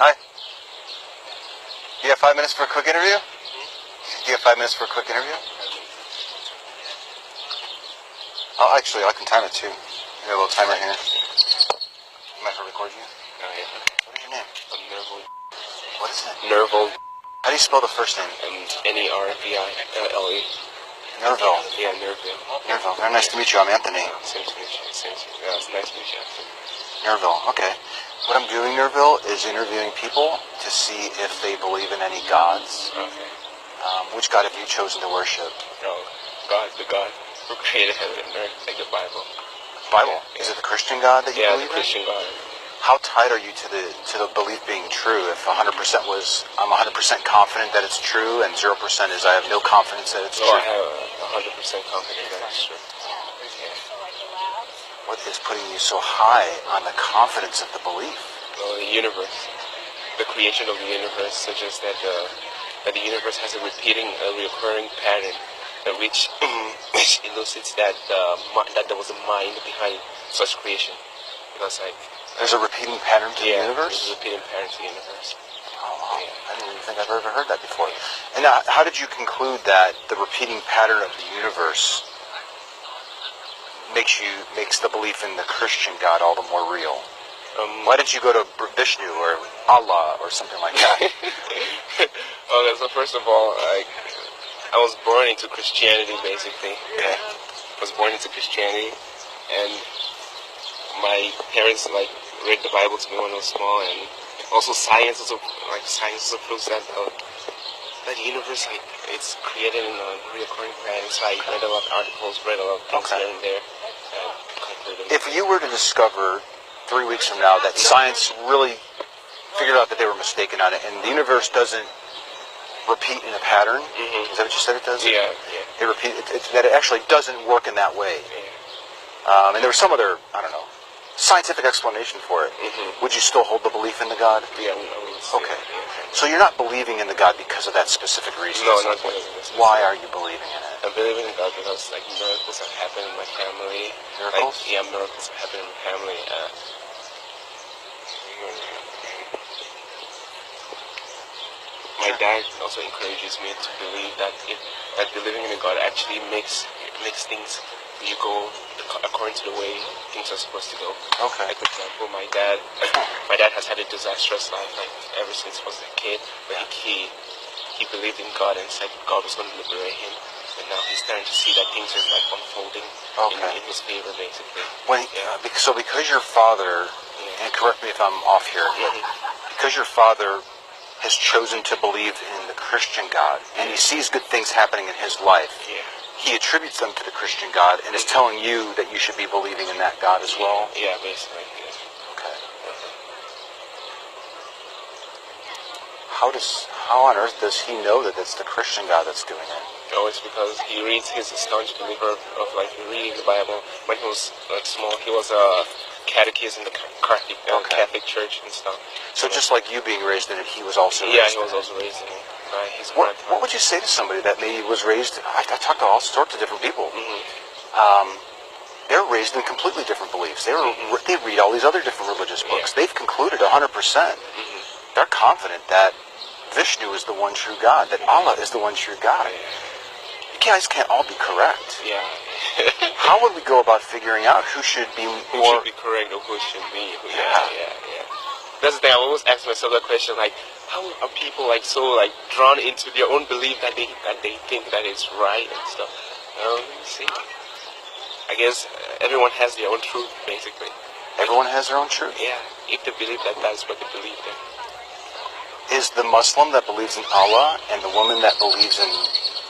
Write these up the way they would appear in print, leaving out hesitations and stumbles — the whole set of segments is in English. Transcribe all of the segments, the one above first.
Hi. Do you have 5 minutes for a quick interview? Do you have 5 minutes for a quick interview? Oh, actually, I can time it too. We have a little timer here. You mind if I record you? Oh, yeah. What is your name? Nerval. What is it? Nerval. How do you spell the first name? Nervile. Nerville. Yeah, Nerville. Nerville. Very nice to meet you. I'm Anthony. Same to meet you. Same to meet you. Yeah, it's nice to meet you. Nerville. Okay. What I'm doing, Nerville, is interviewing people to see if they believe in any gods. Okay. Which god have you chosen to worship? Oh, God, the God who created heaven and earth, like the Bible. Bible. Yeah. Is it the Christian God that you Yeah, believe the Christian in? God. How tied are you to the belief being true? If 100% was, I'm 100% confident that it's true, and 0% is I have no confidence that it's So true. I have 100% confidence that it's true. What is putting you so high on the confidence of the belief? Well, the universe, the creation of the universe, suggests that the universe has a recurring pattern, which elucidates that there was a mind behind such creation. Because There's a repeating pattern to the universe? There's a repeating pattern to the universe. Oh, wow. I didn't even think I've ever heard that before. And now, how did you conclude that the repeating pattern of the universe makes the belief in the Christian God all the more real? Why didn't you go to Vishnu or Allah or something like that? Okay, so first of all, I was born into Christianity, basically. Okay. I was born into Christianity, and my parents read the Bible to me when I was small, and also science also proves that the universe it's created in a recurring pattern. So I read a lot of articles, read a lot of things here and there. If you were to discover 3 weeks from now that science really figured out that they were mistaken on it, and the universe doesn't repeat in a pattern, is that what you said it does? Yeah. That it actually doesn't work in that way. Yeah. And there was some other, I don't know, scientific explanation for it. Would you still hold the belief in the God? Yeah, I would. Okay. So you're not believing in the God because of that specific reason? No, not because of this. Why are you believing in it? I believe in God because miracles have happened in my family. Miracles? Miracles have happened in my family. My dad also encourages me to believe that believing in a God actually makes things you go according to the way things are supposed to go. Okay. Like, for example, my dad has had a disastrous life ever since he was a kid, but he believed in God and said God was going to liberate him. And now he's starting to see that things are unfolding in his favor, basically. So because your father, and correct me if I'm off here, because your father has chosen to believe in the Christian God, and he sees good things happening in his life, he attributes them to the Christian God and is telling you that you should be believing in that God as well? Yeah, basically. Yeah. Okay. How on earth does he know that it's the Christian God that's doing it? Oh, it's because he reads his staunch believer of reading the Bible. When he was small, he was a catechist in the Catholic Church and stuff. So just like you being raised in it, he was also raised in it? Yeah, he was also raised in it. What would you say to somebody that maybe was raised... I talk to all sorts of different people. They're raised in completely different beliefs. They read all these other different religious books. They've concluded 100%. They're confident that Vishnu is the one true God, that Allah is the one true God. You guys can't all be correct. Yeah. How would we go about figuring out who should be more... Who should be correct or who should be... Yeah. That's the thing, I always ask myself that question, how are people so drawn into their own belief that they think that it's right and stuff? See, I guess everyone has their own truth, basically. Everyone has their own truth? Yeah, if they believe that that's what they believe then. Is the Muslim that believes in Allah and the woman that believes in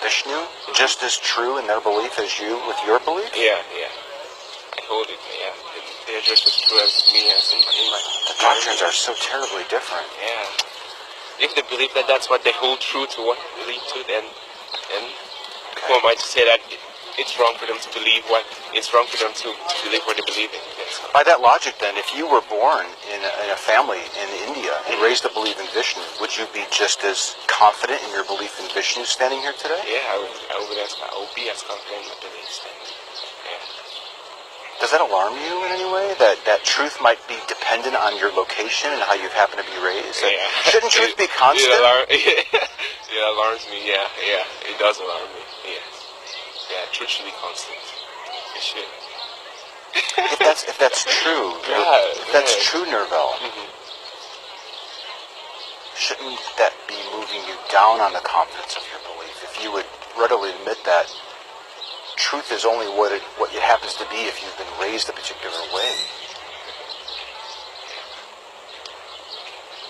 Vishnu just as true in their belief as you with your belief? Yeah. I hold it, yeah. They're just as true as me as in my... The doctrines are so terribly different. Yeah. If they believe that that's what they hold true to what they believe to, then who am I to say that it's wrong for them to believe what they believe in? Yes. By that logic, then, if you were born in a family in India and raised to believe in Vishnu, would you be just as confident in your belief in Vishnu standing here today? Yeah, I would be as confident in my beliefs then. Yeah. Does that alarm you in any way? That truth might be dependent on your location and how you happen to be raised? Yeah. Shouldn't truth be constant? It alarms me, yeah. It does alarm me, yes. Yeah, truth should be constant. It should. If that's true, if that's true, Nerval, shouldn't that be moving you down on the confidence of your belief? If you would readily admit that truth is only what it happens to be if you've been raised a particular way.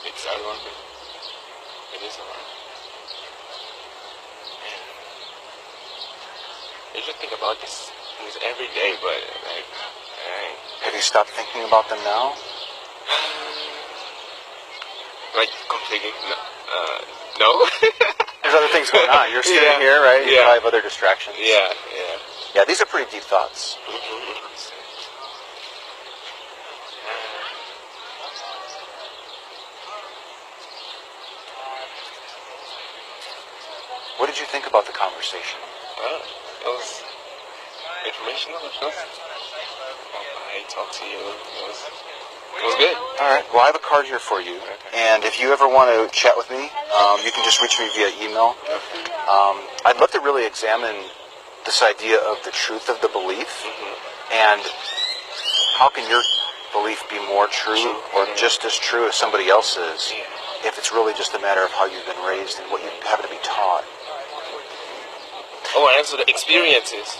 It's alarming. It is alarming. I usually think about these things every day, but have you stopped thinking about them now? Like completely? No. There's other things going on. You're sitting here, right? You probably have other distractions. Yeah. These are pretty deep thoughts. What did you think about the conversation? It was informational. I talked to you. It was good. All right. Well, I have a card here for you. And if you ever want to chat with me, you can just reach me via email. I'd love to really examine this idea of the truth of the belief. And how can your belief be more true or just as true as somebody else's if it's really just a matter of how you've been raised and what you happen to be taught? Oh, and also the experiences.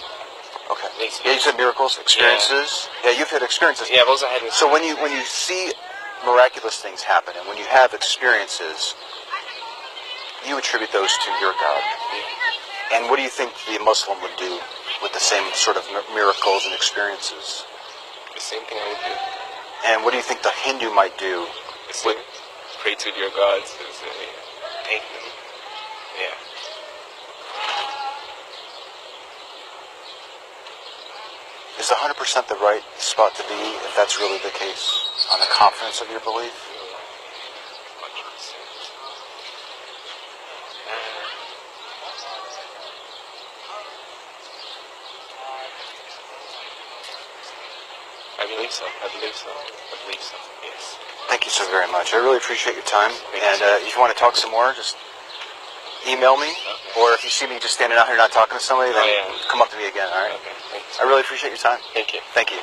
Okay. Yeah, you said miracles, experiences. Yeah, you've had experiences. Yeah, I've also had experiences. So when you see miraculous things happen and when you have experiences, you attribute those to your God. And what do you think the Muslim would do with the same sort of miracles and experiences? The same thing I would do. And what do you think the Hindu might do? The same. Pray to your gods. Thank them. Yeah. Is 100% the right spot to be if that's really the case, on the confidence of your belief? 100%. I believe so. Yes. Thank you so very much. I really appreciate your time. And if you want to talk some more, just email me. Okay. Or if you see me just standing out here not talking to somebody, then come up to me again, all right? Okay, thanks. I really appreciate your time. Thank you. Thank you.